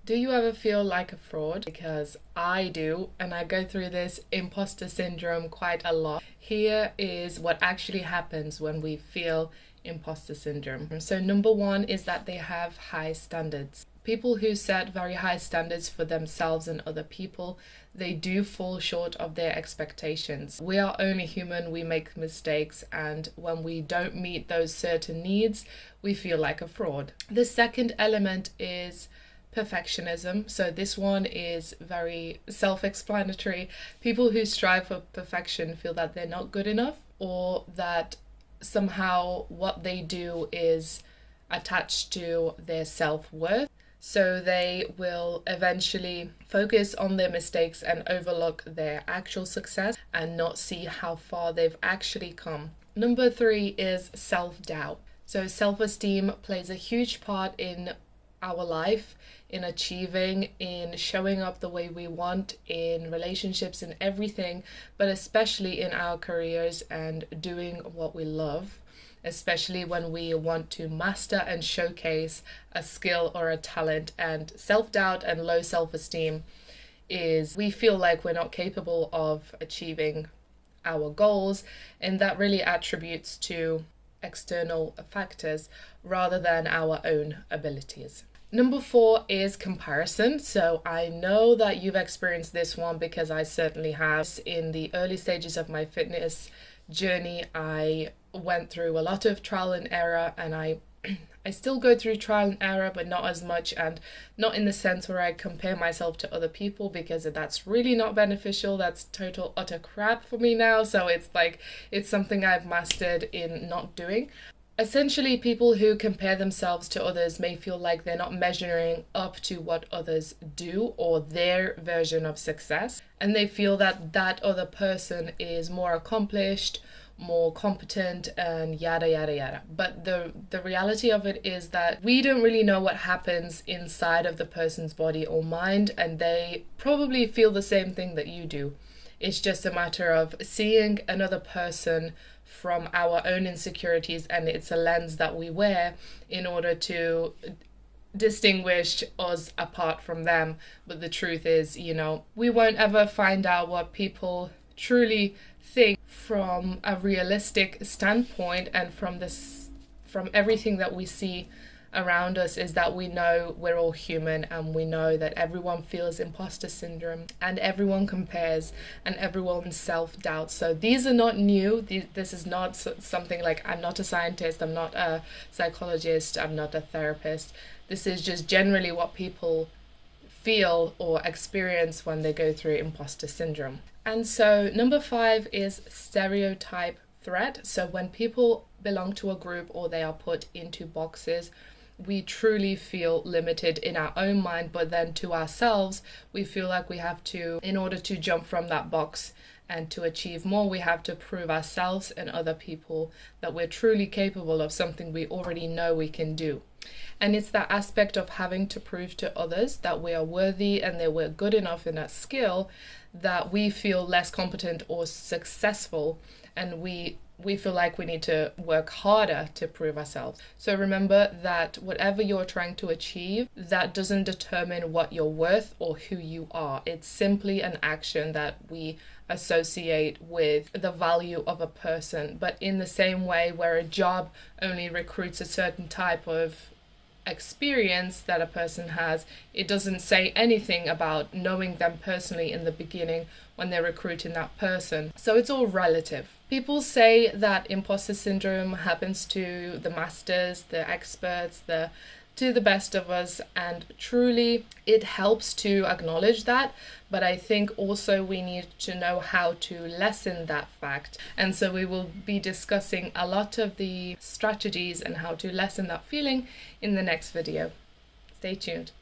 Do you ever feel like a fraud? Because I do, and I go through this imposter syndrome quite a lot. Here is what actually happens when we feel imposter syndrome. So, number one is that they have high standards. People who set very high standards for themselves and other people, they do fall short of their expectations. We are only human, we make mistakes, and when we don't meet those certain needs, we feel like a fraud. The second element is perfectionism. So this one is very self-explanatory. People who strive for perfection feel that they're not good enough, or that somehow what they do is attached to their self-worth. So they will eventually focus on their mistakes and overlook their actual success and not see how far they've actually come. Number three is self-doubt. So self-esteem plays a huge part in our life, in achieving, in showing up the way we want, in relationships, in everything, but especially in our careers and doing what we love, especially when we want to master and showcase a skill or a talent. And self-doubt and low self-esteem is we feel like we're not capable of achieving our goals, and that really attributes to external factors rather than our own abilities. Number four is comparison. So I know that you've experienced this one because I certainly have. In the early stages of my fitness journey, I went through a lot of trial and error, and I still go through trial and error, but not as much, and not in the sense where I compare myself to other people, because that's really not beneficial. That's total utter crap for me now. So it's something I've mastered in not doing. Essentially, people who compare themselves to others may feel like they're not measuring up to what others do or their version of success, and they feel that that other person is more accomplished, more competent, and yada yada yada. But the reality of it is that we don't really know what happens inside of the person's body or mind, and they probably feel the same thing that you do. It's just a matter of seeing another person from our own insecurities, and it's a lens that we wear in order to distinguish us apart from them. But the truth is, we won't ever find out what people truly think from a realistic standpoint, and from everything that we see around us is that we know we're all human, and we know that everyone feels imposter syndrome, and everyone compares, and everyone self-doubt. So these are not new. This is not something like, I'm not a scientist, I'm not a psychologist, I'm not a therapist. This is just generally what people feel or experience when they go through imposter syndrome. And so number five is stereotype threat. So when people belong to a group or they are put into boxes, we truly feel limited in our own mind, but then to ourselves, we feel like we have to, in order to jump from that box and to achieve more, we have to prove ourselves and other people that we're truly capable of something we already know we can do. And it's that aspect of having to prove to others that we are worthy and that we're good enough in that skill that we feel less competent or successful, and we feel like we need to work harder to prove ourselves. So remember that whatever you're trying to achieve, that doesn't determine what you're worth or who you are. It's simply an action that we associate with the value of a person. But in the same way where a job only recruits a certain type of experience that a person has, it doesn't say anything about knowing them personally in the beginning when they're recruiting that person. So it's all relative. People say that imposter syndrome happens to the masters, the experts, to the best of us, and truly it helps to acknowledge that, but I think also we need to know how to lessen that fact. And so we will be discussing a lot of the strategies and how to lessen that feeling in the next video. Stay tuned.